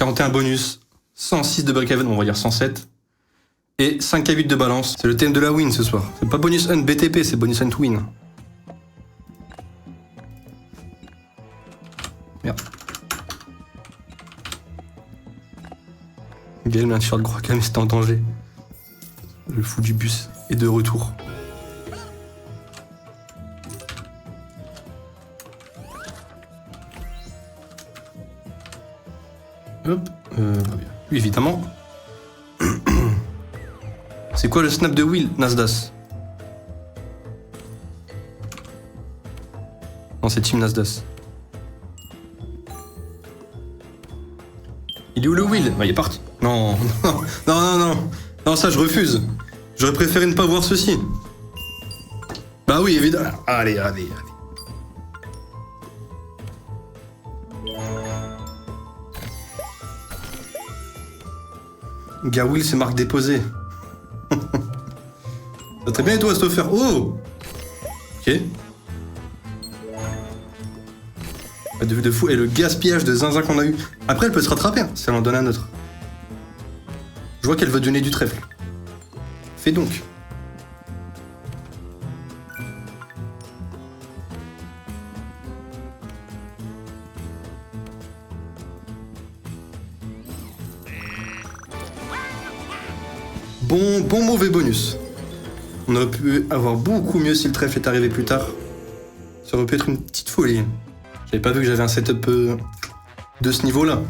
41 bonus, 106 de break-even, on va dire 107. Et 5 à 8 de balance. C'est le thème de la win ce soir. C'est pas bonus hunt BTP, c'est bonus hunt win. Merde. Gaël met un t-shirt gros mais c'était en danger. Le fou du bus est de retour. Hop, oui, évidemment. C'est quoi le snap de Will, Nasdas? Non, c'est Team Nasdas. Il est où le Will? Bah, il est parti. Non, non, non, non, non. Non, ça, je refuse. J'aurais préféré ne pas voir ceci. Bah oui, évidemment. Allez, allez, allez. Gawill, c'est marque déposée. Ça très bien et toi, Stoffer. Oh. Ok. De fou. Et le gaspillage de zinzin qu'on a eu. Après, elle peut se rattraper, hein, si elle en donne un autre. Je vois qu'elle veut donner du trèfle. Fais donc. Bon mauvais bonus. On aurait pu avoir beaucoup mieux si le trèfle est arrivé plus tard. Ça aurait pu être une petite folie. J'avais pas vu que j'avais un setup de ce niveau-là.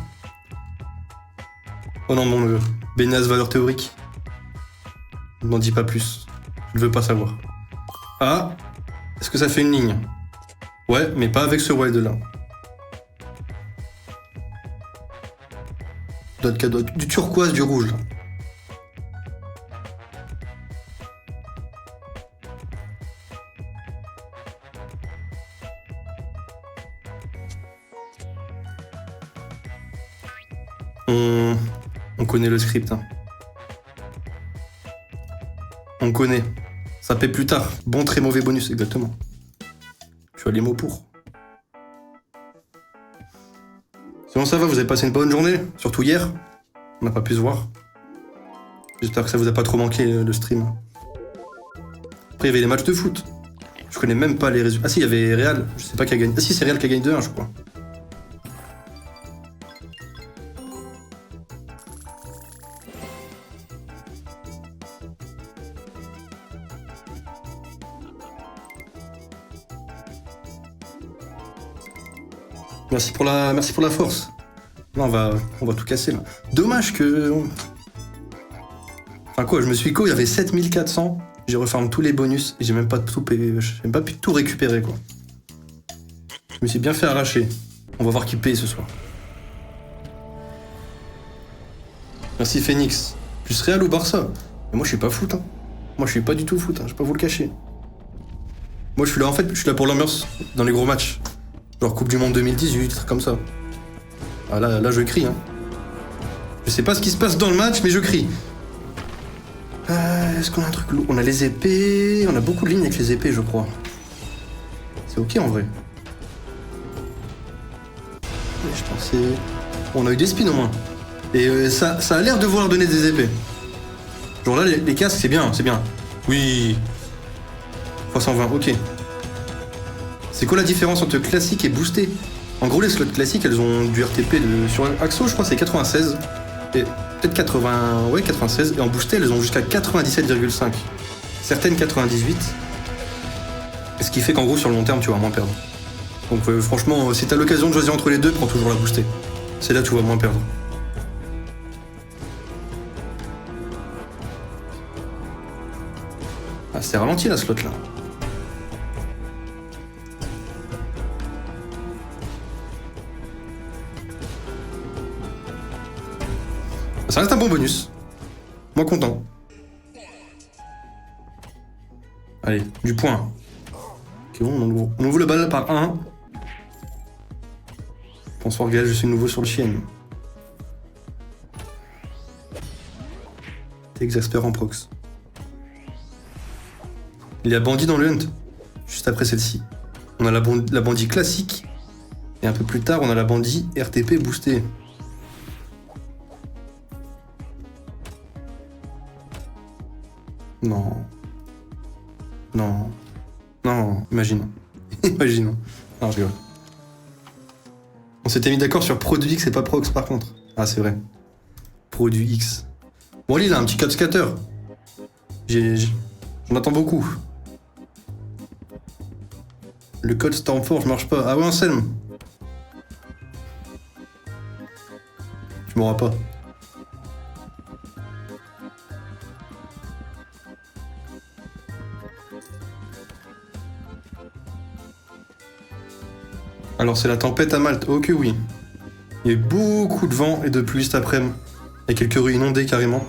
Oh non, mon Bénaz valeur théorique. N'en dis pas plus. Je ne veux pas savoir. Ah, est-ce que ça fait une ligne? Ouais, mais pas avec ce wild-là. D'autres cadeaux. Du turquoise, du rouge, là. On connaît le script. Hein. On connaît. Ça paie plus tard. Bon, très mauvais bonus, exactement. Tu as les mots pour. Sinon ça va, vous avez passé une bonne journée? Surtout hier. On n'a pas pu se voir. J'espère que ça vous a pas trop manqué le stream. Après, il y avait les matchs de foot. Je connais même pas les résultats. Ah si, il y avait Real. Je sais pas qui a gagné. Ah si, c'est Real qui a gagné 2-1, je crois. Merci pour la force. Non, on va tout casser là. Dommage que... Enfin quoi, je me suis il y avait 7400. J'ai refarmé tous les bonus et j'ai même pas tout payé. J'ai même pas pu tout récupérer quoi. Je me suis bien fait arracher. On va voir qui paye ce soir. Merci Phoenix. Plus Real ou Barça? Mais moi je suis pas foot hein. Moi je suis pas du tout foot, hein. Je vais pas vous le cacher. Moi je suis là en fait, je suis là pour l'ambiance dans les gros matchs. Genre Coupe du Monde 2018, des trucs comme ça. Ah là je crie hein. Je sais pas ce qui se passe dans le match mais je crie. Est-ce qu'on a un truc lourd? On a les épées, on a beaucoup de lignes avec les épées je crois. C'est ok en vrai. Et je pensais... On a eu des spins au moins. Et ça a l'air de vouloir donner des épées. Genre là les casques c'est bien, c'est bien. Oui. 320, ok. C'est quoi la différence entre classique et boosté? En gros, les slots classiques, elles ont du RTP sur Axo, je crois, c'est 96. Et peut-être 80... Ouais, 96. Et en boosté, elles ont jusqu'à 97,5. Certaines 98. Et ce qui fait qu'en gros, sur le long terme, tu vas moins perdre. Donc franchement, si t'as l'occasion de choisir entre les deux, prends toujours la boostée. C'est là que tu vas moins perdre. Ah, c'est ralenti la slot là. Ça reste un bon bonus. Moi content. Allez, du point. Ok, bon, on ouvre le bal par 1. Bonsoir Gaël, je suis nouveau sur le chien. T'es exaspérant en prox. Il y a bandit dans le hunt. Juste après celle-ci. On a la bandit classique. Et un peu plus tard, on a la bandit RTP boostée. Non. Non. Non, imagine. Imagine. Non, je rigole. On s'était mis d'accord sur Produit X et pas Prox par contre. Ah, c'est vrai. Produit X. Bon, lui, il a un petit code scatter. J'en attends beaucoup. Le code Stormforge marche pas. Ah ouais, Anselme. Tu m'auras pas. Alors c'est la tempête à Malte. Ok, oui. Il y a eu beaucoup de vent et de pluie cet après-midi. Il y a quelques rues inondées carrément.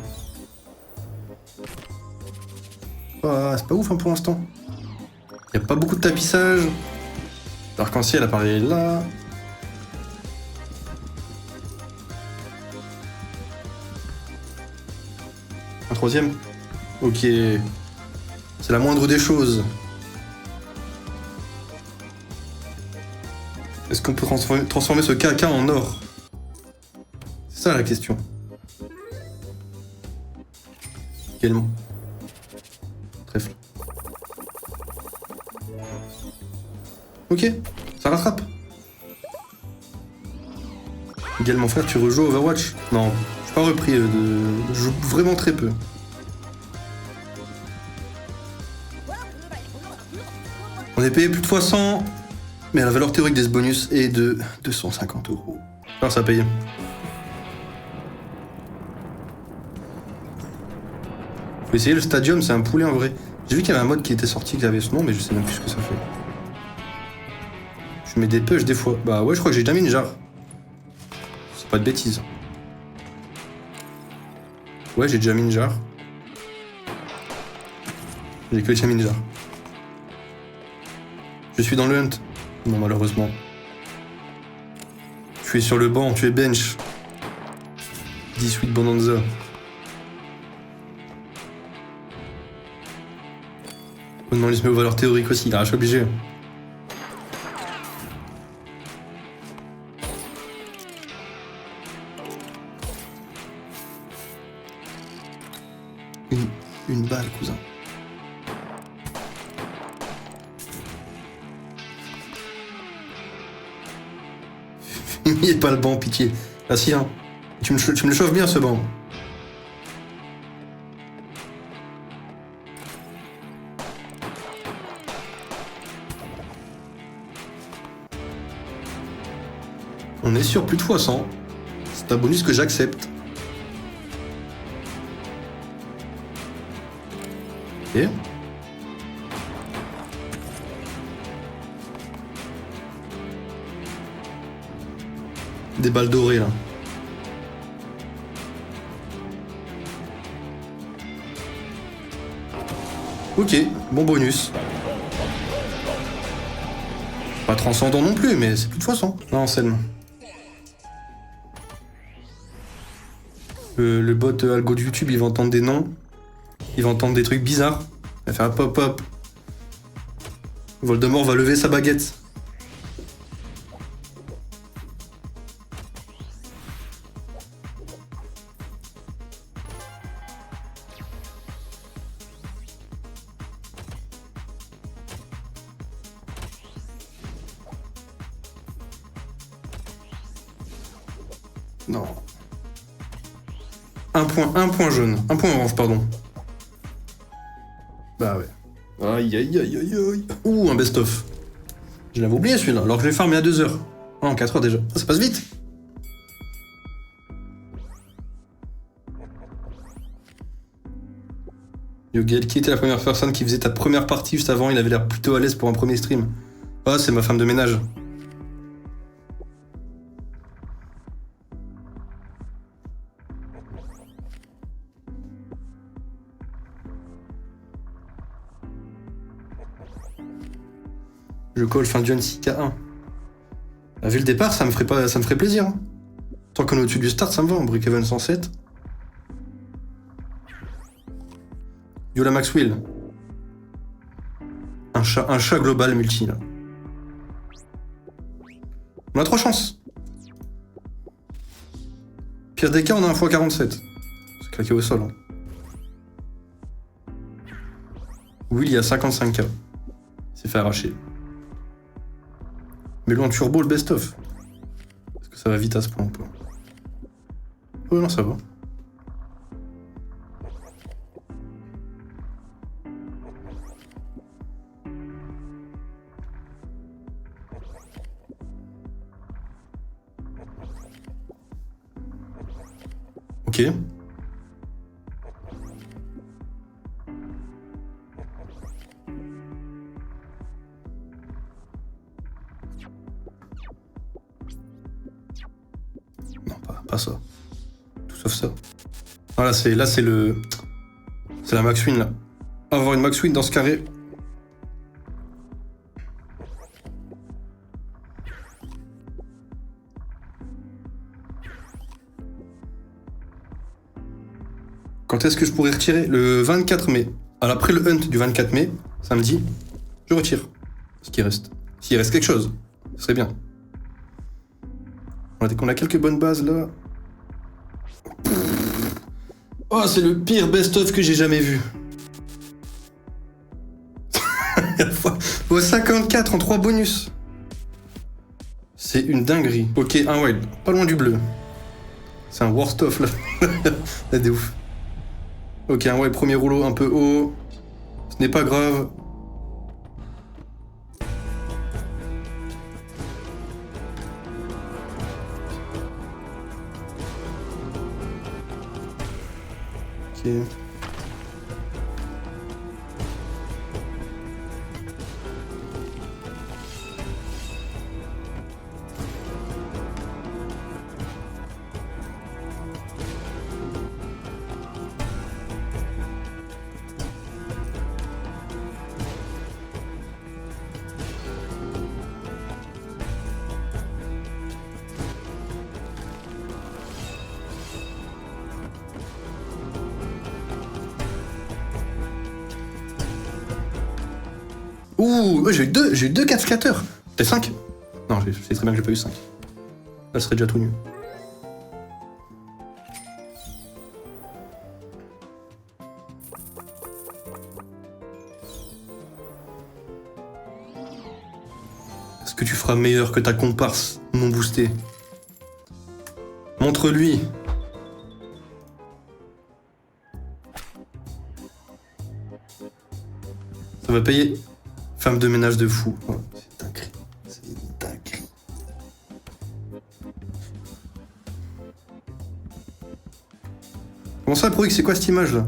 Ah, c'est pas ouf hein, pour l'instant. Il n'y a pas beaucoup de tapissage. L'arc-en-ciel apparaît là. Un troisième. Ok. C'est la moindre des choses. Est-ce qu'on peut transformer ce caca en or? C'est ça la question. Également. Trèfle. Ok, ça rattrape. Également frère, tu rejoues Overwatch? Non, je suis pas repris, je joue vraiment très peu. On est payé plus de fois 100, mais la valeur théorique des bonus est de 250 €. Alors ça paye. Faut essayer le stadium, c'est un poulet en vrai. J'ai vu qu'il y avait un mode qui était sorti qui avait ce nom, mais je sais même plus ce que ça fait. Je mets des push des fois. Bah ouais, je crois que j'ai déjà mis une jarre. C'est pas de bêtises. Ouais, j'ai déjà mis une jarre. J'ai que déjà mis une jarre. Je suis dans le hunt. Non, malheureusement. Tu es sur le banc, tu es bench. 18 Bonanza. Oh non, il se met aux valeurs théoriques aussi. Ah, je suis obligé. Une balle, cousin. Il n'y a pas le banc, pitié. Ah si, hein. Tu me le chauffes bien, ce banc. On est sur plus de fois 100. C'est un bonus que j'accepte. Ok. Des balles dorées là. Ok, bon bonus. Pas transcendant non plus, mais c'est plus de fois 100. Non, Anselme. Le bot algo de YouTube, il va entendre des noms. Il va entendre des trucs bizarres. Il va faire un pop-up. Voldemort va lever sa baguette. Non. Un point jaune. Un point orange, pardon. Bah ouais. Aïe aïe aïe aïe aïe. Ouh, un best-of. Je l'avais oublié celui-là, alors que je l'ai farmé à 2 heures. Oh, en 4 heures déjà. Ça passe vite. Yogael, qui était la première personne qui faisait ta première partie juste avant? Il avait l'air plutôt à l'aise pour un premier stream. Ah, c'est ma femme de ménage. Je colle fin du N6K1. Vu le départ, ça me ferait plaisir. Hein. Tant qu'on est au-dessus du start, ça me va. En Brookhaven 107. Yola Maxwell. Un chat global multi là. On a 3 chances. Pire des cas, on a un x47. C'est claqué au sol. Hein. Will, il y a 55k. Il s'est fait arracher. Mais lui en turbo, le best-of. Est-ce que ça va vite à ce point ou pas? Oh non, ça va. Ok. Non, pas ça. Tout sauf ça. Ah, là, c'est le... C'est la max win, là. Avoir une max win dans ce carré. Quand est-ce que je pourrais retirer? Le 24 mai. Alors après le hunt du 24 mai, samedi, je retire ce qui reste. S'il reste quelque chose, ce serait bien. On a quelques bonnes bases là. Oh, c'est le pire best-of que j'ai jamais vu. Au 54 en 3 bonus. C'est une dinguerie. Ok, un wild. Pas loin du bleu. C'est un worst of là. Là, des ouf. Ok, un wild, premier rouleau un peu haut. Ce n'est pas grave. Ok. Ouh, j'ai eu deux 4 scatters. T'as 5? Non, c'est très bien que j'ai pas eu 5. Là, ce serait déjà tout nu. Est-ce que tu feras meilleur que ta comparse non boostée? Montre-lui. Ça va payer. Femme de ménage de fou. Oh, c'est dingue. C'est dingue. Comment ça, pour X, c'est quoi cette image là?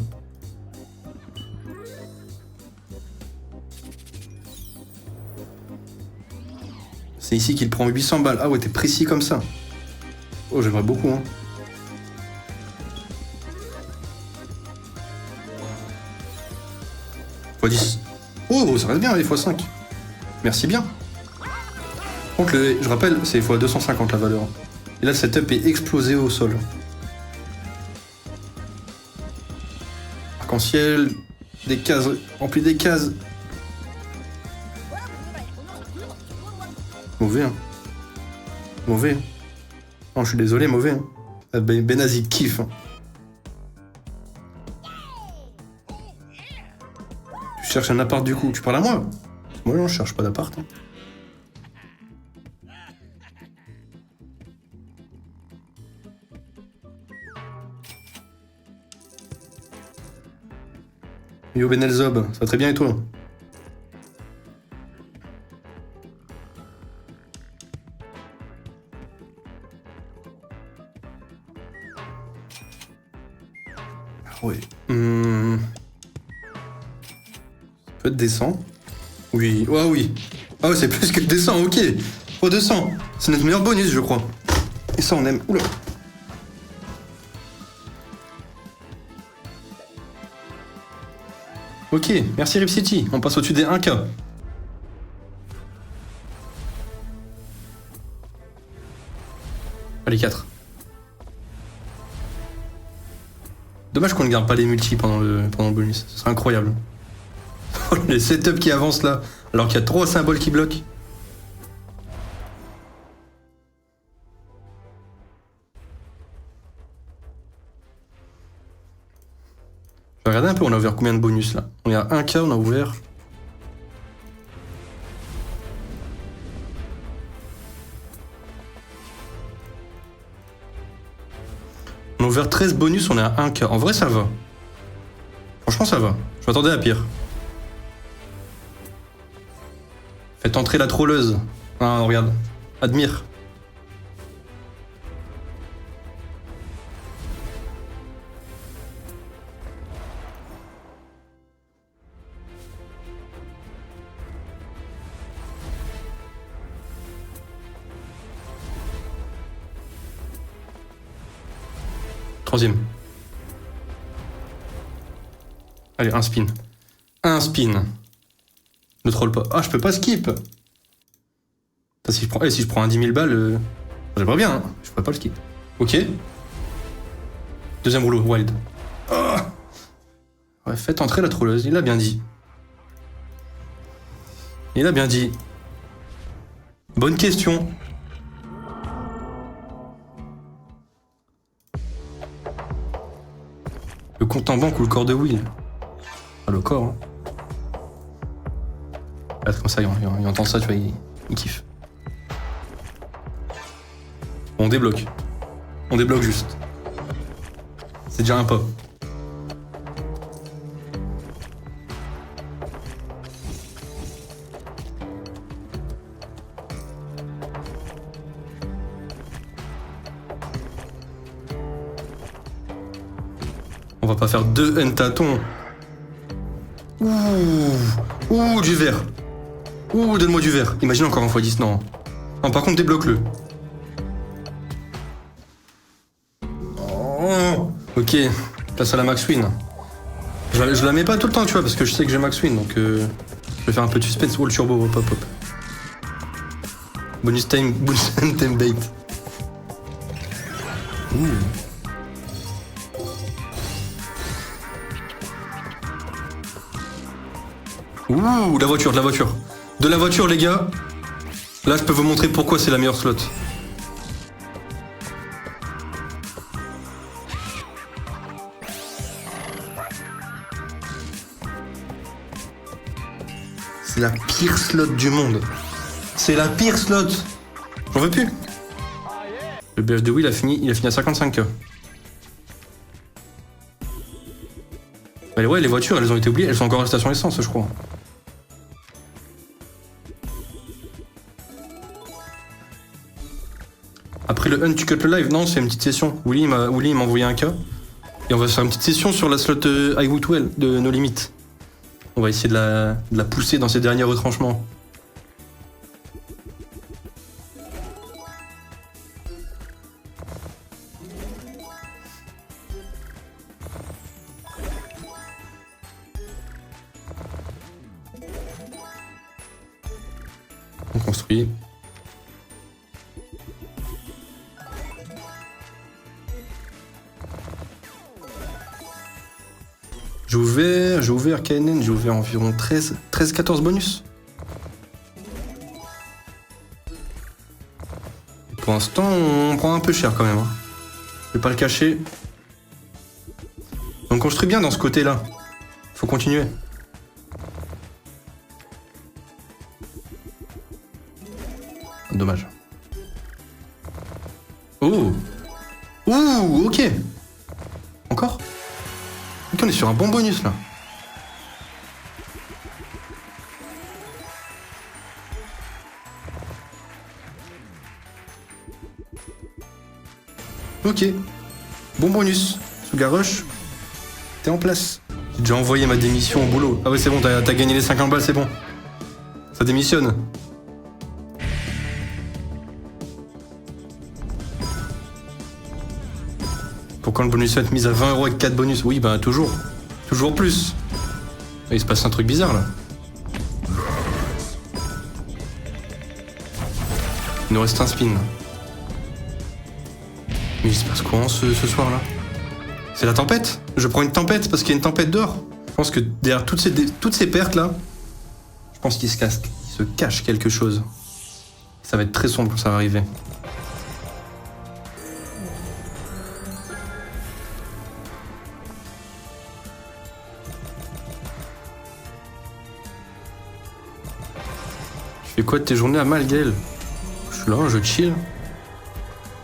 C'est ici qu'il prend 800 balles. Ah ouais, t'es précis comme ça. Oh, j'aimerais beaucoup, hein. x10. Oh, ça reste bien, les x5. Merci bien. Donc, je rappelle, c'est x250 la valeur. Et là, le setup est explosé au sol. Arc-en-ciel, des cases, remplis des cases. Mauvais, hein. Mauvais. Non, je suis désolé, mauvais. Hein. Benazi kiffe. Hein. Tu cherches un appart du coup. Tu parles à moi? Moi, non, je cherche pas d'appart. Hein. Yo Benelzob, ça va très bien et toi? Ouais. Ça peut être décent. Oui. Oh oui. Ah ouais, c'est plus que décent, ok. Oh 200. C'est notre meilleur bonus, je crois. Et ça, on aime. Oula. Ok, merci Rip City. On passe au-dessus des 1K. Allez, 4. Dommage qu'on ne garde pas les multis pendant le bonus. Ce serait incroyable. Les setups qui avancent là, alors qu'il y a 3 symboles qui bloquent. Regardez un peu, on a ouvert combien de bonus là? On est à 1K, on a ouvert. On a ouvert 13 bonus, on est à 1K. En vrai, ça va. Franchement, ça va. Je m'attendais à pire. Faites entrer la trolleuse. Ah, regarde. Admire. Troisième. Allez, un spin. Un spin. Ne troll pas. Ah, je peux pas skip. Si je prends, si je prends un 10 000 balles, j'aimerais bien, hein. Je pourrais pas le skip. Ok. Deuxième rouleau, wild. Oh, ouais, faites entrer la trolleuse, il a bien dit. Il a bien dit. Bonne question. Le compte en banque ou le corps de Will? Ah, le corps, hein. Là, comme ça, il entend ça, tu vois, il kiffe. On débloque. On débloque juste. C'est déjà un pas. On va pas faire 2 N-tatons. Ouh, du vert. Ouh, donne-moi du vert. Imagine encore un x10, non. Non, par contre, débloque-le. Oh, ok, place à la max win. Je la mets pas tout le temps, tu vois, parce que je sais que j'ai max win, donc je vais faire un peu de suspense. Oh, le turbo, hop, hop, hop. Bonus time bait. Ouh, la voiture, de la voiture. De la voiture, les gars. Là, je peux vous montrer pourquoi c'est la meilleure slot. C'est la pire slot du monde. C'est la pire slot. J'en veux plus. Le BH de Will il a fini à 55K. Ouais, les voitures, elles ont été oubliées. Elles sont encore à la station essence, je crois. Après le hunt, tu cut le live. Non, c'est une petite session. Willy m'a envoyé un cas. Et on va se faire une petite session sur la slot Highwoodwell de No Limit. On va essayer de la pousser dans ses derniers retranchements. On construit. J'ai ouvert KNN, j'ai ouvert environ 13-14 bonus. Et pour l'instant, on prend un peu cher quand même. Hein. Je vais pas le cacher. On construit bien dans ce côté-là. Faut continuer. Dommage. Oh! Ouh, ok! Encore? Ok, on est sur un bon bonus là. Ok. Bon bonus. Sugar Rush, t'es en place. J'ai déjà envoyé ma démission au boulot. Ah ouais, c'est bon, t'as gagné les 50 balles, c'est bon. Ça démissionne. Pourquoi le bonus va être mis à 20 € avec 4 bonus? Oui, bah toujours. Toujours plus. Il se passe un truc bizarre là. Il nous reste un spin. Mais il se passe quoi ce soir là? C'est la tempête? Je prends une tempête parce qu'il y a une tempête dehors. Je pense que derrière toutes ces pertes là, je pense qu'il se cache quelque chose. Ça va être très sombre quand ça va arriver. fais quoi de tes journées à mal, Gaël? Je suis là, je chill.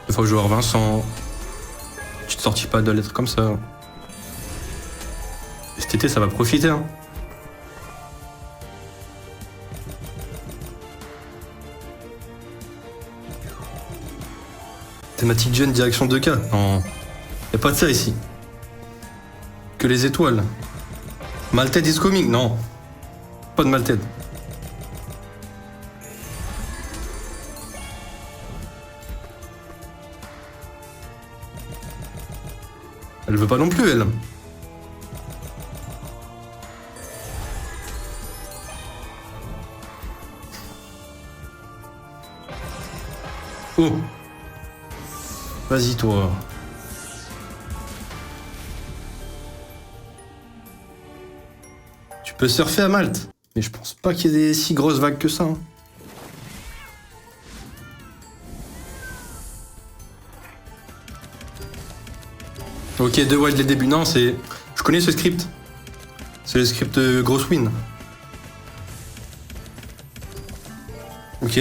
Des fois, je vais voir Vincent. Tu te sortis pas de lettres comme ça. Cet été, ça va profiter, hein. Thématique jeune, direction 2K. Non. Y'a pas de ça ici. Que les étoiles. Malted is coming. Non. Pas de Malted. Elle veut pas non plus, elle. Oh. Vas-y, toi. Tu peux surfer à Malte. Mais je pense pas qu'il y ait des si grosses vagues que ça. Hein. Ok, 2 wild dès le début. Non, c'est... Je connais ce script. C'est le script Gross Win. Ok.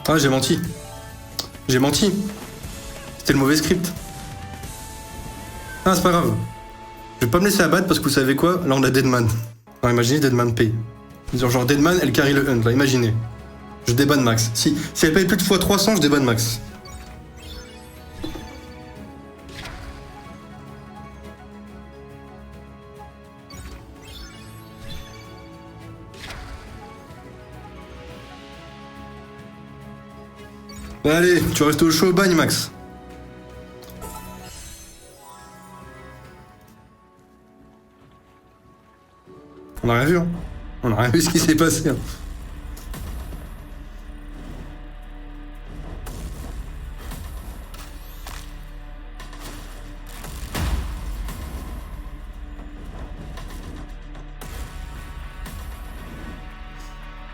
Ah, j'ai menti. J'ai menti. C'était le mauvais script. Ah, c'est pas grave. Je vais pas me laisser abattre parce que vous savez quoi? Là, on a Deadman. Alors, imaginez Deadman paye. Genre Deadman, elle carry le hunt, là, imaginez. Je débanne Max. Si elle paye plus de fois 300, je débanne Max. Allez, tu restes au chaud au bagne, Max. On a rien vu, hein. On a rien vu ce qui s'est passé. Hein.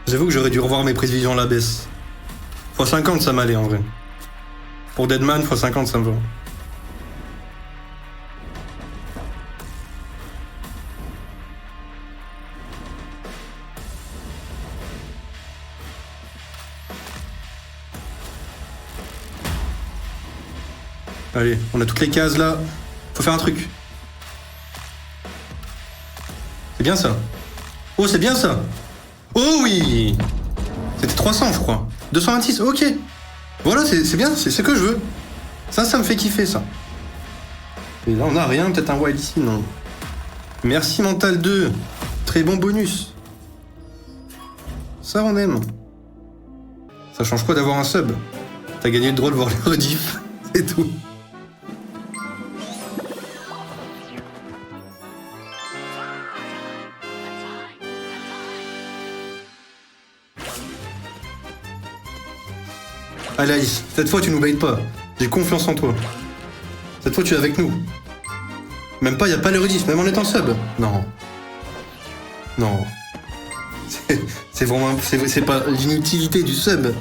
J'avoue que j'aurais dû revoir mes prévisions à la baisse. x50 ça m'allait en vrai. Pour Deadman, x50 ça me va. Allez, on a toutes les cases là. Faut faire un truc. C'est bien ça. Oh, c'est bien ça. Oh oui. C'était 300 je crois. 226, ok. Voilà, c'est bien, c'est ce que je veux. Ça me fait kiffer, ça. Et là, on a rien, peut-être un wild ici, non. Merci Mental 2. Très bon bonus. Ça, on aime. Ça change quoi d'avoir un sub? T'as gagné le droit de voir les rediffs, c'est tout. Allez Alice, cette fois tu nous baites pas. J'ai confiance en toi. Cette fois tu es avec nous. Même pas, y a pas le rediff, même en étant sub. Non. Non. C'est vraiment... C'est pas l'inutilité du sub.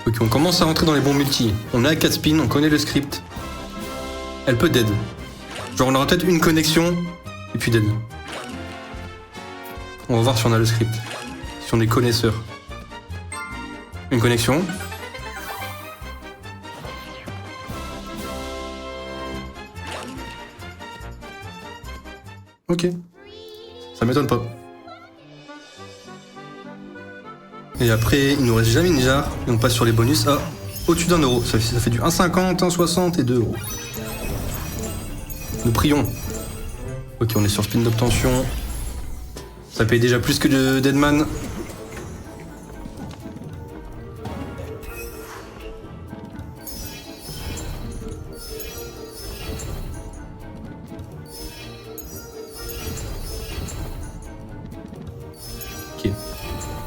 Ok, on commence à rentrer dans les bons multi. On est à 4 spins, on connaît le script. Elle peut dead. Genre on aura peut-être une connexion, et puis dead. On va voir si on a le script. Si on est connaisseur. Une connexion. Ok. Ça m'étonne pas. Et après, il nous reste jamais une jar, et on passe sur les bonus à au-dessus d'un euro. Ça fait du 1,50, 1,60 et 2 euros. Nous prions. Ok, on est sur spin d'obtention. Ça paye déjà plus que de Deadman.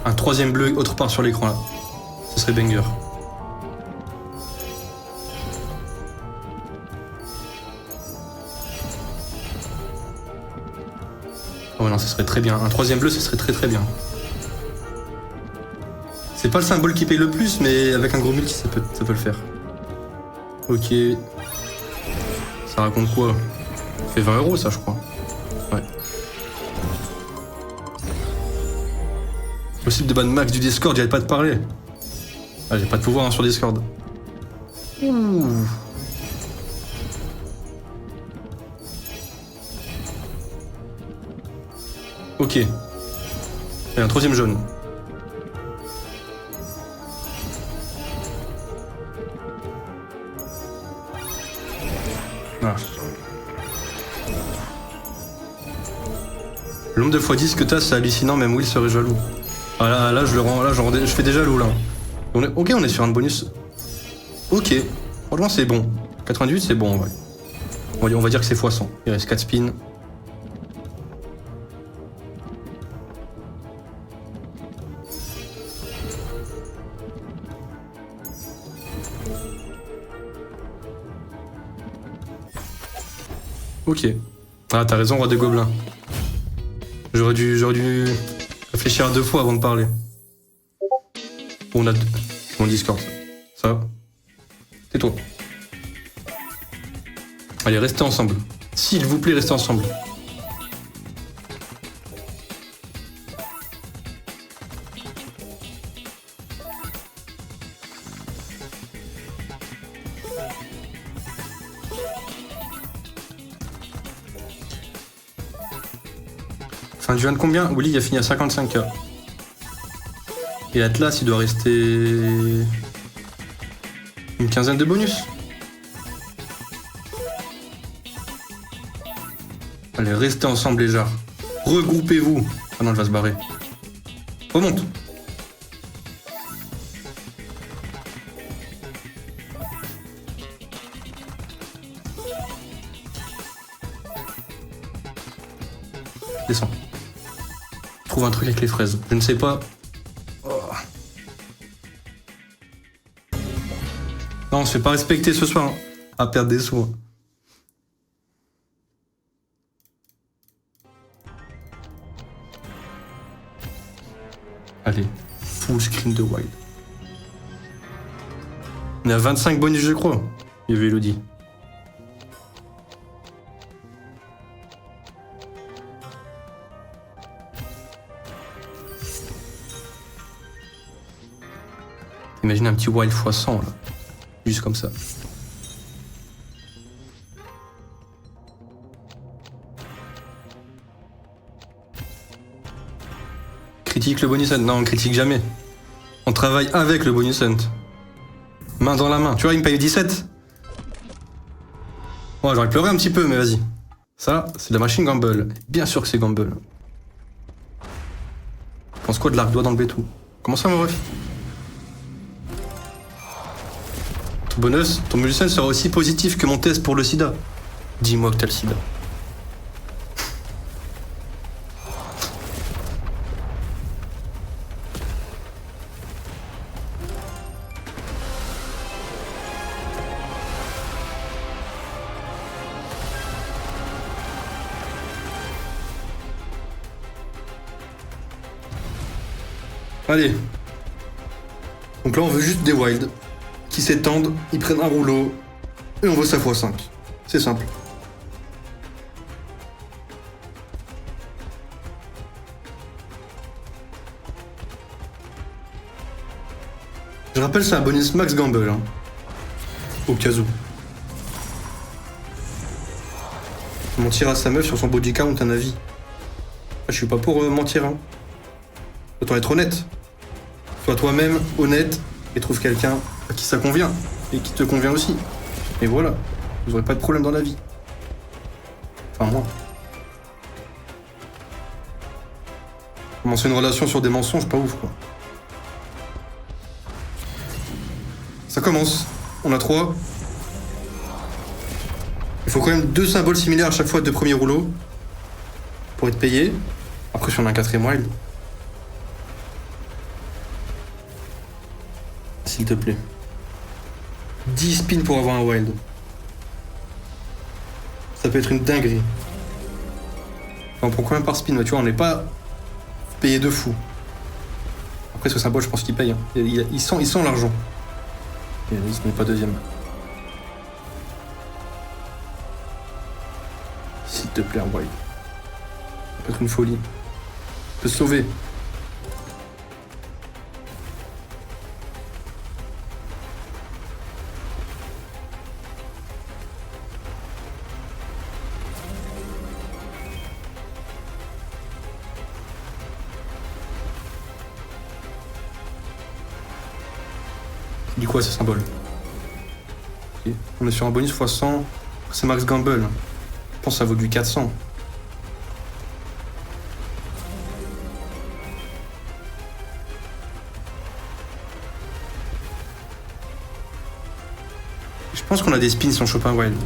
Un troisième bleu autre part sur l'écran là. Ce serait banger. Oh non, ce serait très bien. Un troisième bleu, ce serait très très bien. C'est pas le symbole qui paye le plus, mais avec un gros multi, ça peut le faire. Ok. Ça raconte quoi? Ça fait 20 € ça, je crois. Ouais. Possible de ban max du Discord, j'avais pas de parler. Ah, j'ai pas de pouvoir hein, sur Discord. Ouh. Ok. Et un troisième jaune. Voilà. Le nombre de fois 10 que t'as, c'est hallucinant, même Will serait jaloux. Ah là, je le rends, là, je fais déjà jaloux là. Ok, on est sur un bonus. Ok, franchement c'est bon. 98 c'est bon, ouais. On va dire que c'est x100. Il reste 4 spins. Ok. Ah, t'as raison, roi des gobelins. J'aurais dû réfléchir à 2 fois avant de parler. On a mon Discord. Ça. Tais-toi. Allez, restez ensemble. S'il vous plaît, restez ensemble. Fin du 1 de combien? Willy il a fini à 55K. Et Atlas il doit rester une quinzaine de bonus. Allez, restez ensemble les gens. Regroupez-vous. Ah non, elle va se barrer. Remonte. Descends. Trouve un truc avec les fraises. Je ne sais pas. Oh. Non, on se fait pas respecter ce soir. Hein. À perdre des sous. Hein. Allez, full screen de wild. On est à 25 bonus, je crois. Il y avait Elodie. Imagine un petit wild x100 là. Juste comme ça. Critique le bonus hunt. Non, on critique jamais. On travaille avec le bonus hunt. Main dans la main. Tu vois, il me paye 17. Ouais, j'aurais pleuré un petit peu, mais vas-y. Ça, c'est de la machine gamble. Bien sûr que c'est gamble. Pense quoi de l'arc doigt d'enlever tout? Comment ça, mon ref? Ton bonus, ton bonus hunt sera aussi positif que mon test pour le sida. Dis-moi que t'as le sida. Allez. Donc là, on veut juste des wilds qui s'étendent, ils prennent un rouleau et on veut ça x5. C'est simple. Je rappelle, c'est un bonus max gamble. Hein. Au cas où. Mentir à sa meuf sur son body count, un avis. Je suis pas pour mentir. Hein. Autant être honnête. Sois toi-même honnête et trouve quelqu'un à qui ça convient et qui te convient aussi. Et voilà, vous aurez pas de problème dans la vie. Enfin moi. Commencer une relation sur des mensonges, pas ouf quoi. Ça commence. On a 3. Il faut quand même 2 symboles similaires à chaque fois de premier rouleau pour être payé. Après si on a un 4ème wild. s'il te plaît. 10 spins pour avoir un wild. Ça peut être une dinguerie. On prend combien par spin? Tu vois, on n'est pas payé de fou. Après, ce symbole, je pense qu'il paye. Hein. Il sent l'argent. Et il se met pas deuxième. S'il te plaît, un wild. Ça peut être une folie. On peut se sauver. Il dit quoi ce symbole? Okay. On est sur un bonus x 100. C'est max gamble. Je pense que ça vaut du 400. Je pense qu'on a des spins sur Chopin Wild.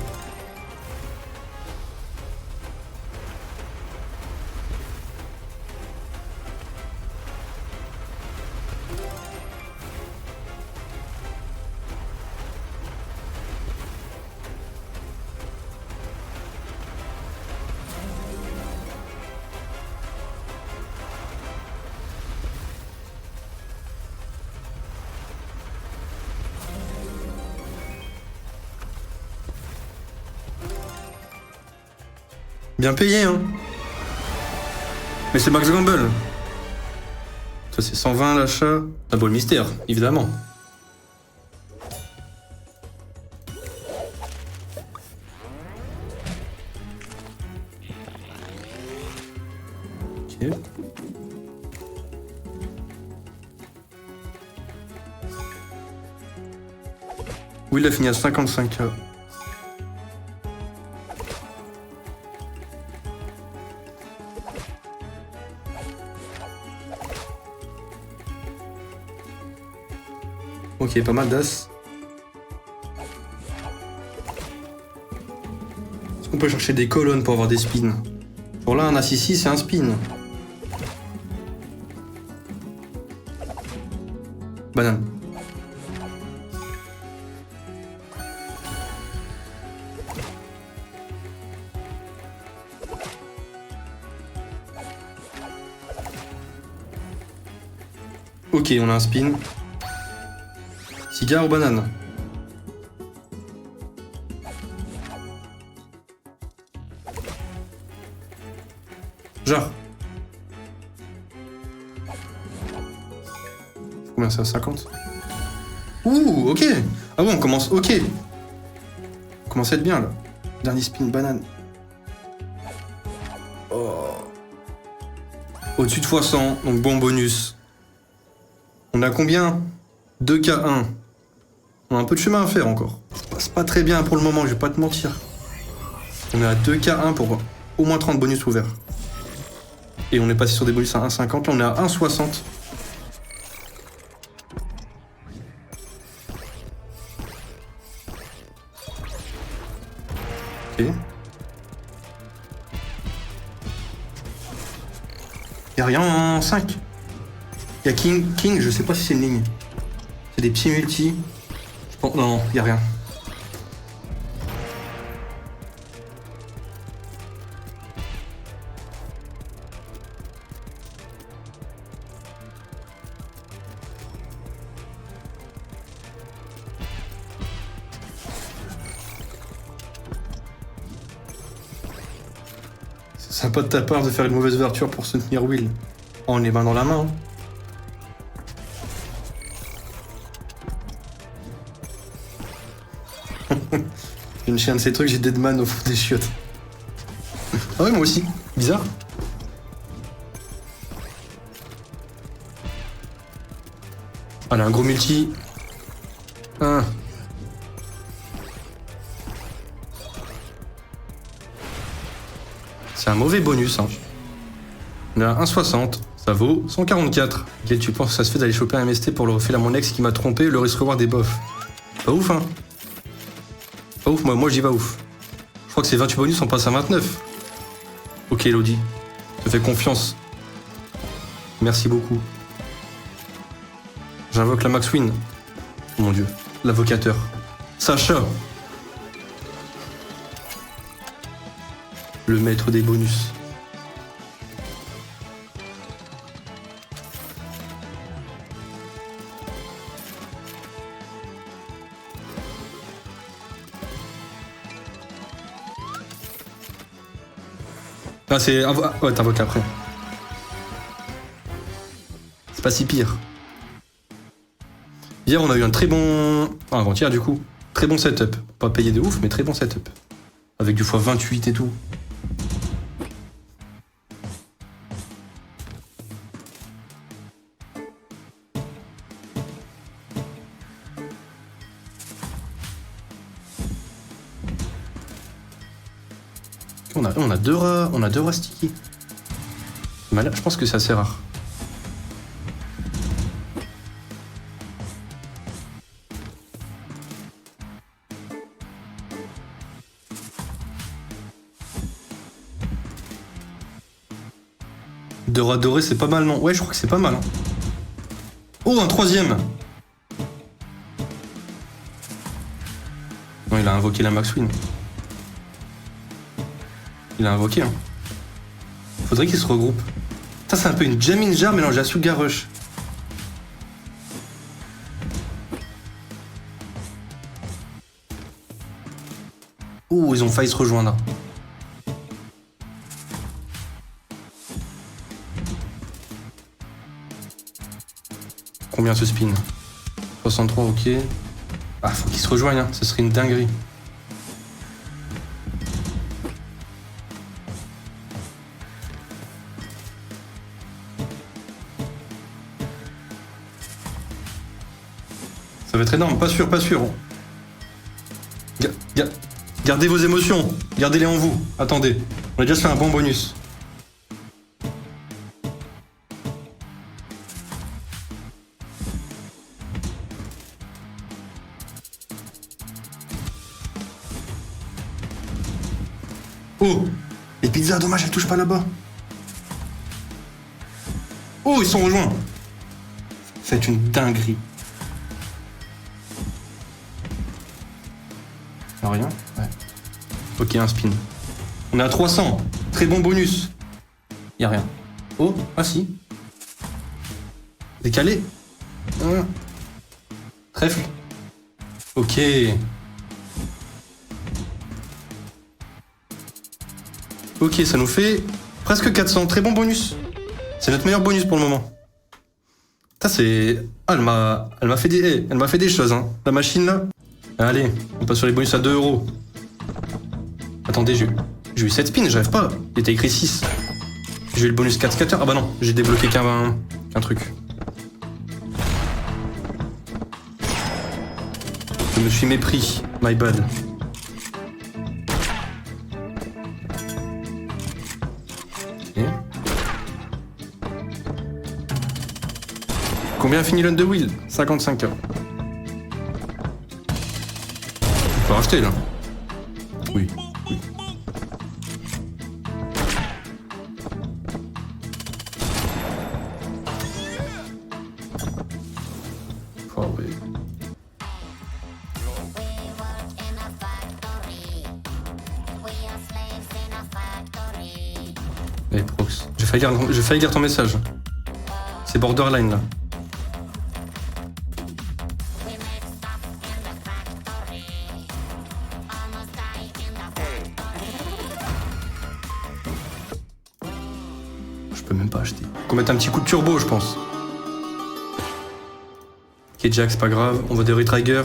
Bien payé, hein. Mais c'est Max Gamble. Ça, c'est 120 l'achat. Un bol mystère, évidemment. Ok. Oui, il a fini à 55K. Ok, pas mal d'as. Est-ce qu'on peut chercher des colonnes pour avoir des spins? Genre là, un as ici, c'est un spin. Banane. Ok, on a un spin. Cigare ou banane? Genre. Combien ça? 50? Ouh, ok. Ah bon, on commence, ok. On commence à être bien, là. Dernier spin, banane. Oh. Au-dessus de x100, donc bon bonus. On a combien? 2K1. On a un peu de chemin à faire encore. Ça passe pas très bien pour le moment, je vais pas te mentir. On est à 2K1 pour au moins 30 bonus ouverts. Et on est passé sur des bonus à 1,50. Là, on est à 1,60. Ok. Y'a rien en 5. Y'a King, je sais pas si c'est une ligne. C'est des petits multis. Oh, non, y'a rien. C'est sympa de ta part de faire une mauvaise ouverture pour soutenir Will. Oh, on est main dans la main. Hein. Une chienne de ces trucs, j'ai Deadman au fond des chiottes. Ah ouais, moi aussi. Bizarre. Allez, un gros multi. Un. C'est un mauvais bonus. Hein. On est à 1,60. Ça vaut 144. Quel tu penses que ça se fait d'aller choper un MST pour le refiler à mon ex qui m'a trompé, le risque reward des bofs? Pas ouf, hein. Pas ouf, moi j'y vais ouf. Je crois que c'est 28 bonus, on passe à 29. Ok, Elodie. Je te fais confiance. Merci beaucoup. J'invoque la max win. Mon dieu. L'avocateur. Sacha. Le maître des bonus. Ah, c'est... Ouais, t'invoques après. C'est pas si pire. Hier, on a eu un très bon... Ah, avant-hier, du coup. Très bon setup. Pas payé de ouf, mais très bon setup. Avec du x28 et tout. On a deux rats sticky. Mais là, je pense que c'est assez rare. Deux rats dorés, c'est pas mal, non? Ouais, je crois que c'est pas mal. Hein. Oh, un troisième! Non, il a invoqué la Max Win. Il a invoqué, hein. Faudrait qu'il se regroupe. Ça, c'est un peu une Jamin Jar mélangée à Sugar Rush. Oh, ils ont failli se rejoindre. Combien ce spin? 63, ok. Ah, faut qu'ils se rejoignent, hein. Ce serait une dinguerie. Ça va être énorme, pas sûr, pas sûr. Gardez vos émotions, gardez-les en vous. Attendez, on a déjà fait un bon bonus. Oh, les pizzas, dommage, elles touchent pas là-bas. Oh, ils sont rejoints. Faites une dinguerie. Rien. Ouais. Ok, un spin. On est à 300. Très bon bonus. Y'a rien. Oh, ah si. Décalé. Trèfle. Ok. Ok, ça nous fait presque 400. Très bon bonus. C'est notre meilleur bonus pour le moment. Ça c'est... Ah, elle m'a fait des choses, hein. La machine là. Allez, on passe sur les bonus à 2 €. Attendez, j'ai eu 7 spins, j'arrive pas. Il était écrit 6. J'ai eu le bonus 4 scatter. Ah bah non, j'ai débloqué qu'un truc. Je me suis mépris. My bad. Ok. Combien a fini l'un de wheel? 55 €. On peut racheter là. Oui. Oh oui. Eh Prox, j'ai failli lire ton message. C'est borderline là. Je peux même pas acheter. Qu'on mette un petit coup de turbo, je pense. Ok, Jack, c'est pas grave. On va de Retrigger.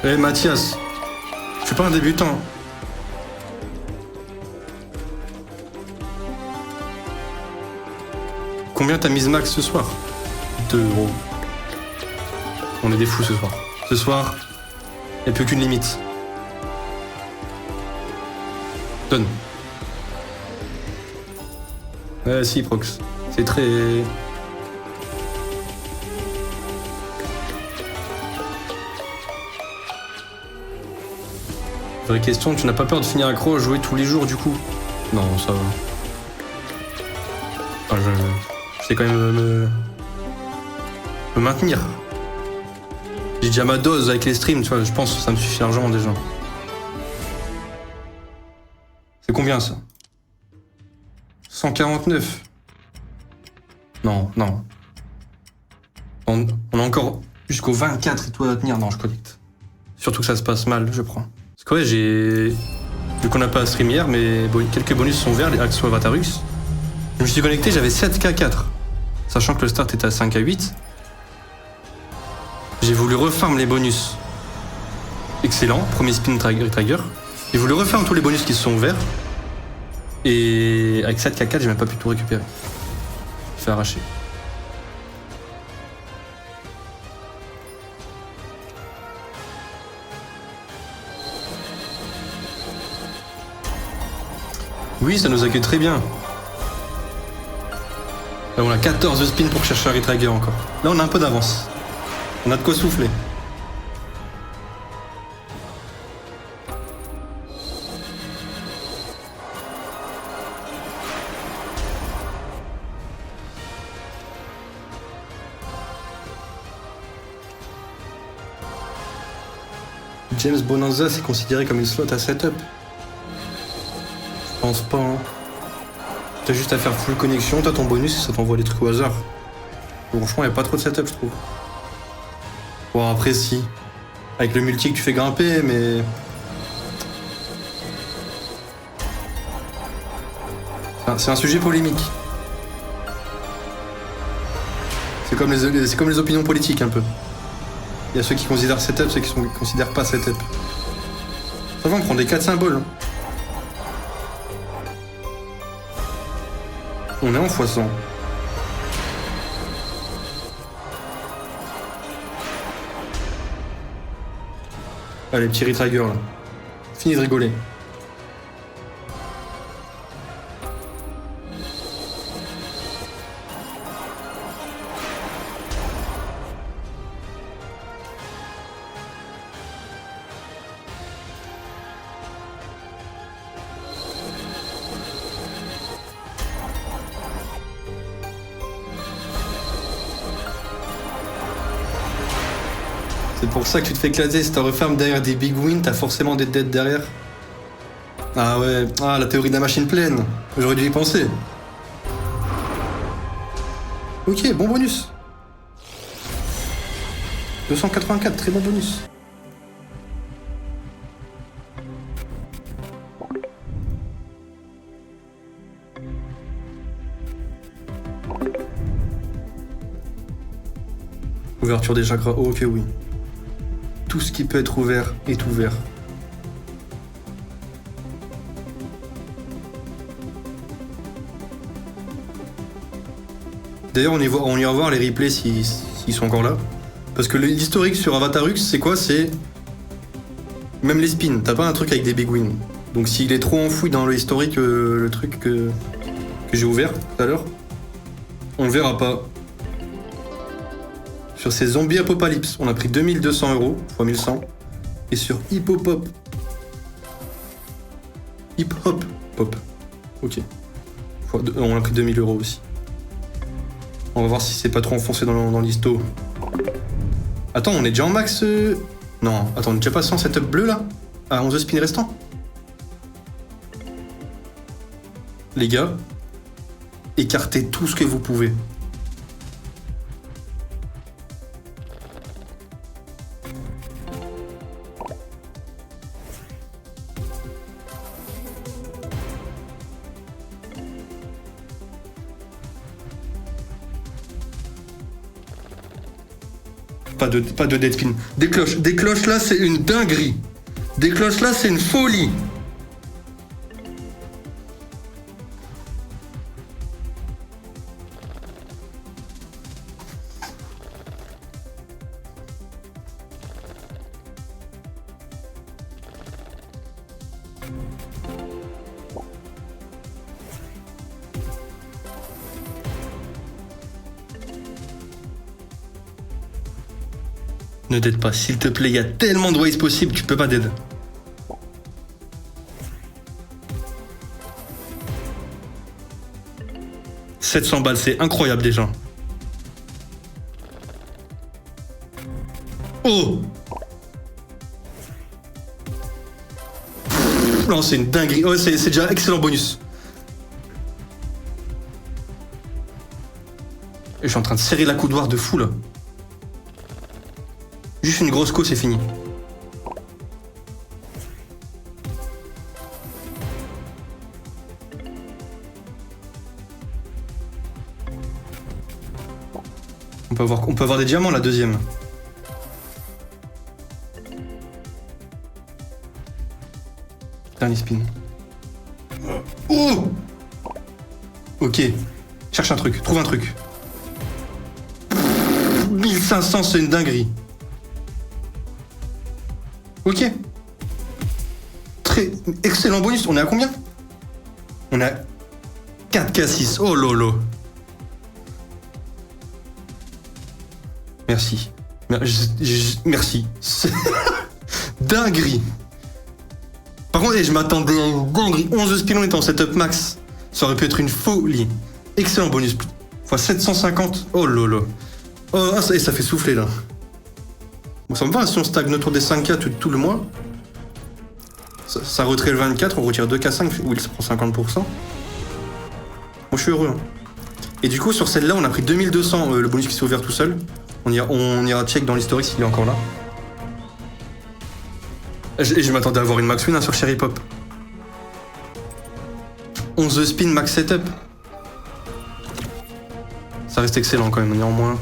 Eh Mathias, je suis pas un débutant. Combien t'as mise max ce soir? 2 €. On est des fous ce soir. Ce soir, il n'y a plus qu'une limite. Donne. Si, Prox. C'est très... Vraie question, tu n'as pas peur de finir accro à jouer tous les jours du coup? Non, ça va. Enfin, je sais quand même me maintenir. J'ai déjà ma dose avec les streams, tu vois, je pense que ça me suffit largement déjà. C'est combien ça? 149. Non, non. On a encore jusqu'au 24 et tout à tenir. Non, je collecte. Surtout que ça se passe mal, je prends. Parce que ouais, vu qu'on n'a pas stream hier, mais quelques bonus sont verts, les Axo Avatarux. Je me suis connecté, j'avais 7K4. Sachant que le start était à 5K8. J'ai voulu refarm les bonus. Excellent, premier spin trigger. J'ai voulu refarm tous les bonus qui sont verts. Et avec 7K4, j'ai même pas pu tout récupérer. Je fais arracher. Oui, ça nous accueille très bien. Là, on a 14 spins pour chercher un retrigger encore. Là, on a un peu d'avance. On a de quoi souffler. James Bonanza, c'est considéré comme une slot à setup. Je pense pas, hein. T'as juste à faire full connexion, t'as ton bonus et ça t'envoie des trucs au hasard. Bon, franchement, y a pas trop de setup, je trouve. Bon, après, si. Avec le multi que tu fais grimper, mais... Enfin, c'est un sujet polémique. C'est comme les opinions politiques, un peu. Il y a ceux qui considèrent setup, ceux qui considèrent pas setup. Ça va, on prend des 4 symboles. On est en x100. Allez, petit retrigger là. Fini de rigoler. C'est pour ça que tu te fais éclater. Si t'as referme derrière des big wins, t'as forcément des dead derrière. Ah ouais, ah la théorie de la machine pleine. J'aurais dû y penser. Ok, bon bonus. 284, très bon bonus. Ouverture des chakras, oh, ok oui. Tout ce qui peut être ouvert est ouvert. D'ailleurs, on ira voir les replays s'ils sont encore là. Parce que l'historique sur Avatarux, c'est quoi? C'est... Même les spins, t'as pas un truc avec des big wins. Donc s'il est trop enfoui dans le historique, le truc que j'ai ouvert tout à l'heure, on le verra pas. Sur ces zombies apocalypse, on a pris 2200 € x 1100. Et sur Hippopop. Hip-hop pop. Ok. On a pris 2000 € aussi. On va voir si c'est pas trop enfoncé dans l'histo. Attends, on est déjà en max. Non, attends, on est déjà passé en setup bleu là? À 11 spins restants. Les gars, écartez tout ce que vous pouvez. Pas de dead spin. Des cloches là, c'est une dinguerie. Des cloches là, c'est une folie. Ne dead pas, s'il te plaît, il y a tellement de ways possibles, tu peux pas dead. 700 balles, c'est incroyable déjà. Oh! Non, c'est une dinguerie. Oh, c'est déjà excellent bonus. Et je suis en train de serrer la coudoir de fou là. Juste une grosse co, c'est fini. On peut avoir des diamants la deuxième. Dernier spin. Oh! Ok. Cherche un truc, trouve un truc. 1500, c'est une dinguerie. Ok. Très excellent bonus. On est à combien? On a 4K6. Oh lolo. Merci. Merci. Dinguerie. Par contre, je m'attendais à une dinguerie. 11 spin, on était en setup max. Ça aurait pu être une folie. Excellent bonus. Fois 750. Oh lolo. Oh, ça fait souffler là. Bon, ça me va si on stagne autour des 5K tout le mois. Ça retrait le 24, on retire 2K5, Will se prend 50%. Moi je suis heureux. Hein. Et du coup sur celle-là on a pris 2200, le bonus qui s'est ouvert tout seul. On ira check dans l'historique s'il est encore là. Et je m'attendais à avoir une max win hein, sur Cherry Pop. 11 spin max setup. Ça reste excellent quand même, néanmoins.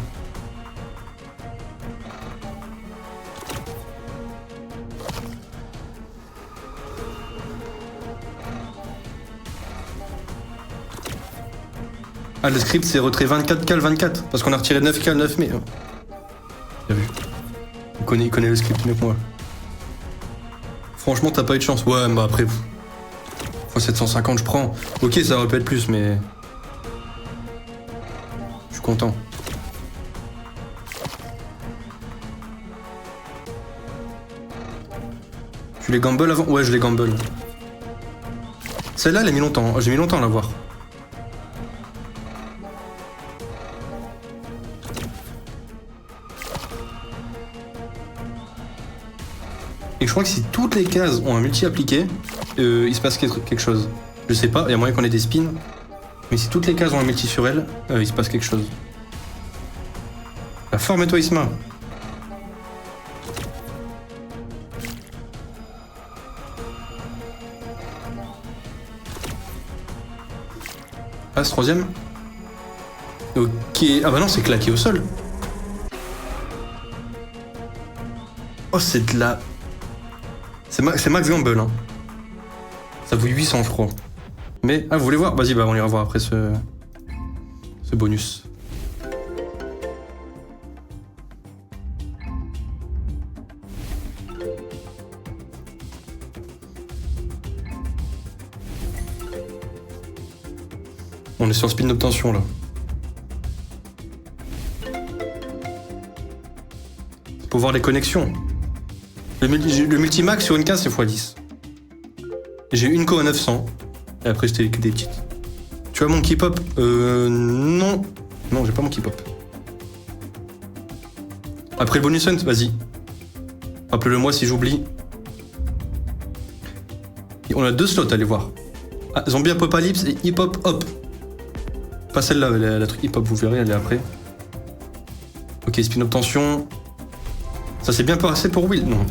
Ah, le script c'est retrait 24K le 24, parce qu'on a retiré 9K le 9 mai. Bien vu. Il connaît le script mieux que moi. Franchement, t'as pas eu de chance. Ouais, bah après, fois 750, je prends. Ok, ça aurait pu être plus, mais... Je suis content. Tu les gamble avant? Ouais, je les gamble. Celle-là, elle a mis longtemps. J'ai mis longtemps à la voir. Et je crois que si toutes les cases ont un multi appliqué, il se passe quelque chose. Je sais pas, il y a moyen qu'on ait des spins. Mais si toutes les cases ont un multi sur elles, il se passe quelque chose. La forme-toi Isma. Ah, ce troisième? Ok. Ah bah non, c'est claqué au sol. Oh, c'est de la... C'est Max Gamble, hein. Ça vaut 800, je crois. Mais, ah, vous voulez voir? Vas-y, bah, on ira voir après ce bonus. On est sur spin d'obtention, là. Pour voir les connexions. Le multimax sur une case, c'est x10. J'ai une co à 900. Et après, c'était que des petites. Tu as mon K-pop? Non. Non, j'ai pas mon K-pop. Après le bonus hunt, vas-y. Rappelle-le-moi si j'oublie. On a 2 slots, allez voir. Ah, Zombie Apocalypse et Hip Hop Hop. Pas celle-là, la truc Hip Hop, vous verrez, elle est après. Ok, spin obtention. Ça s'est bien passé pour Will? Non.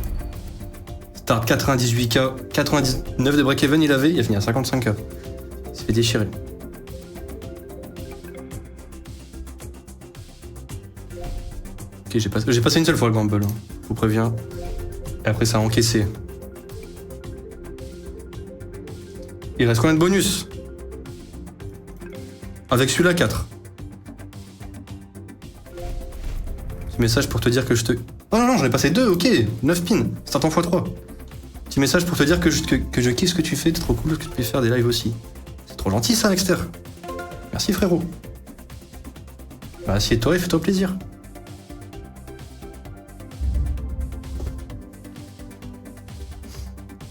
Start 98K, 99 de break-even il a fini à 55K. Il s'est fait déchirer. Ok, j'ai passé une seule fois le gamble, hein. Je vous préviens. Et après ça a encaissé. Il reste combien de bonus? Avec celui-là, 4. Petit message pour te dire que je te... Oh non, j'en ai passé 2, ok. 9 pins, start en x3. Petit message pour te dire que je kiffe ce que tu fais, c'est trop cool que tu puisses faire des lives aussi. C'est trop gentil ça, Nexter. Merci frérot. Bah assieds-toi et fais-toi plaisir.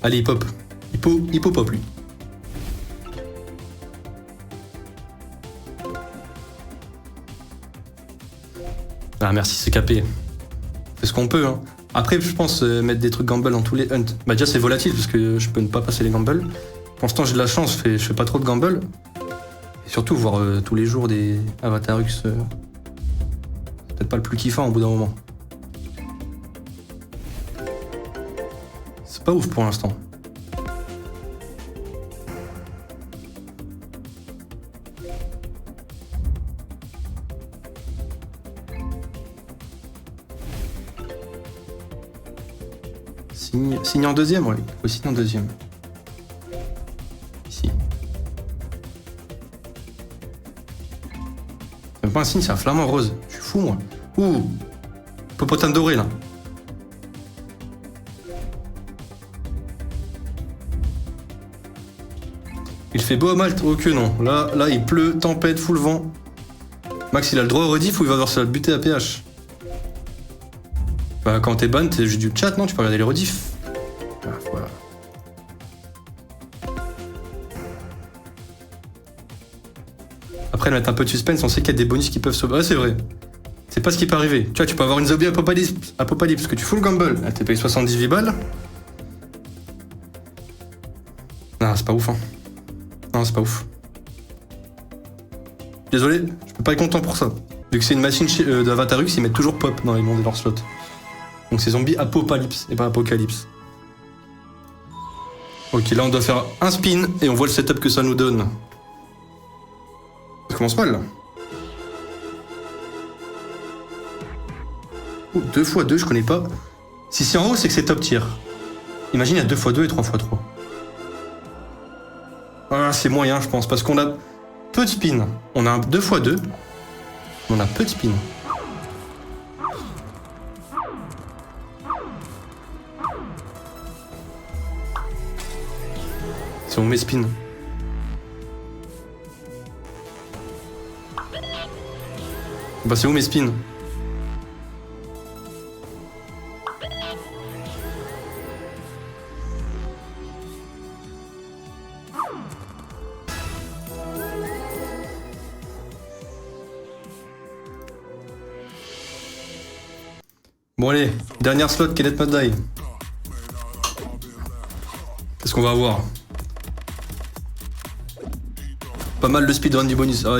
Allez, hip-hop. Hip-hop lui. Ah merci, c'est capé. C'est ce qu'on peut, hein. Après, je pense mettre des trucs gamble dans tous les hunts. Bah déjà, c'est volatile, parce que je peux ne pas passer les gambles. Pour l'instant, j'ai de la chance, je fais pas trop de gamble. Et surtout, voir tous les jours des Avatarux, c'est peut-être pas le plus kiffant au bout d'un moment. C'est pas ouf pour l'instant. Signe en deuxième, ouais. Il faut signer en deuxième. Ici. C'est même pas un signe, c'est un flamant rose. Je suis fou, moi. Ouh, Hippopotame doré, là. Il fait beau à Malte? Oh que non. Là, il pleut, tempête, full vent. Max, il a le droit au rediff ou il va avoir ça buter à PH? Bah, quand t'es ban, t'es juste du chat, non? Tu peux regarder les rediffs. Ah, voilà. Après, mettre un peu de suspense, on sait qu'il y a des bonus qui peuvent sauver. Ouais, c'est vrai. C'est pas ce qui peut arriver. Tu vois, tu peux avoir une zombie apocalypse que tu full gamble. Elle t'es payé 78 balles. Non, c'est pas ouf, hein. Non, c'est pas ouf. Désolé, je peux pas être content pour ça. Vu que c'est une machine d'Avatarux, ils mettent toujours pop dans les noms de leurs slots. Donc c'est zombie apocalypse et pas apocalypse. Ok, là on doit faire un spin et on voit le setup que ça nous donne. Ça commence mal là. Oh, 2x2, je connais pas. Si c'est en haut, c'est que c'est top tier. Imagine, il y a 2x2 et 3x3. Ah, c'est moyen, je pense, parce qu'on a peu de spin. On a un 2x2. On a peu de spin. C'est où mes spins? Bah c'est où mes spins? Bon allez, dernière slot, Kenneth Mad Die. Qu'est-ce qu'on va avoir? Pas mal de speedrun du bonus. Ah,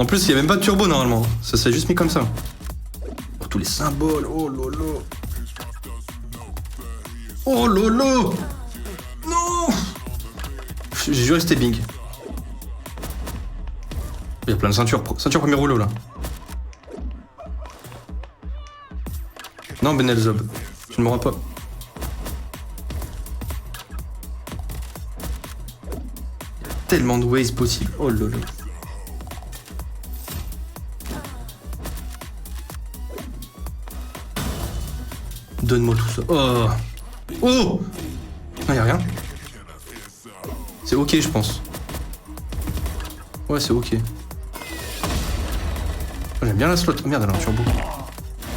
en plus, il n'y a même pas de turbo normalement. Ça s'est juste mis comme ça. Pour tous les symboles. Oh lolo. Oh lolo. Non. J'ai juré c'était Bing. Il y a plein de ceintures. Ceinture premier rouleau là. Non, Benelzob. Tu ne m'auras pas. Tellement de ways possibles. Oh lolo. Donne-moi tout ça. Oh. Oh. Non, y'a rien. C'est ok, je pense. Ouais, c'est ok. Oh, j'aime bien la slot. Oh merde, elle a un turbo.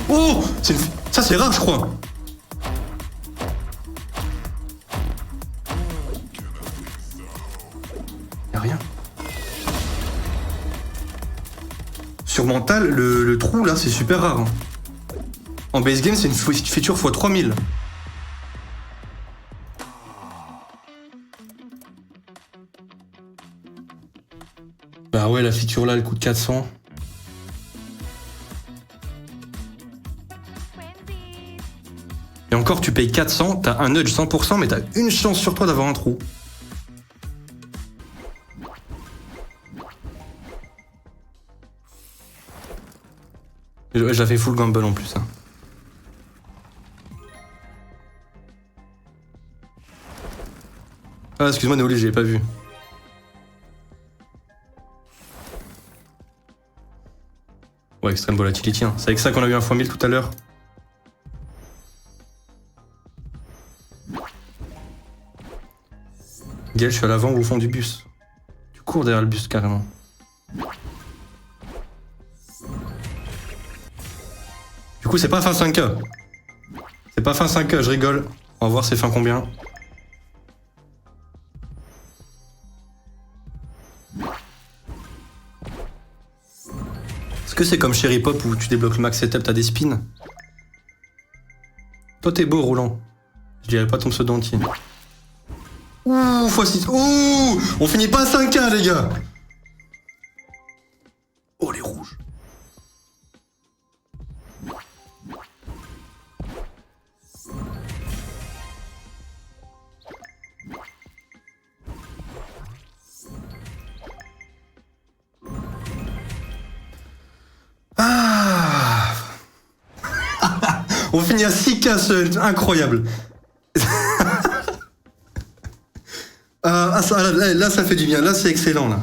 Oh, ça c'est rare, je crois. Y'a rien. Sur mental, le trou là, c'est super rare. Hein. En base game, c'est une feature x 3000. Bah ouais, la feature là, elle coûte 400. Et encore, tu payes 400, t'as un nudge 100%, mais t'as une chance sur toi d'avoir un trou. J'avais full gamble en plus. Hein. Ah, excuse-moi, Néolé, j'avais pas vu. Ouais, extrême volatility. Hein. C'est avec ça qu'on a eu un x1000 tout à l'heure. Gaël, je suis à l'avant ou au fond du bus. Tu cours derrière le bus carrément. Du coup, c'est pas fin 5K. C'est pas fin 5K, je rigole. On va voir c'est fin combien. que c'est comme Cherry Pop où tu débloques le max setup, t'as des spins? Toi, t'es beau, Roland. Je dirais pas ton pseudo entier. Ouh, x6. Ouh, on finit pas à 5K, les gars. Oh, les rouges. Ah. On finit à 6K seul, incroyable. Là, ça fait du bien, là c'est excellent là.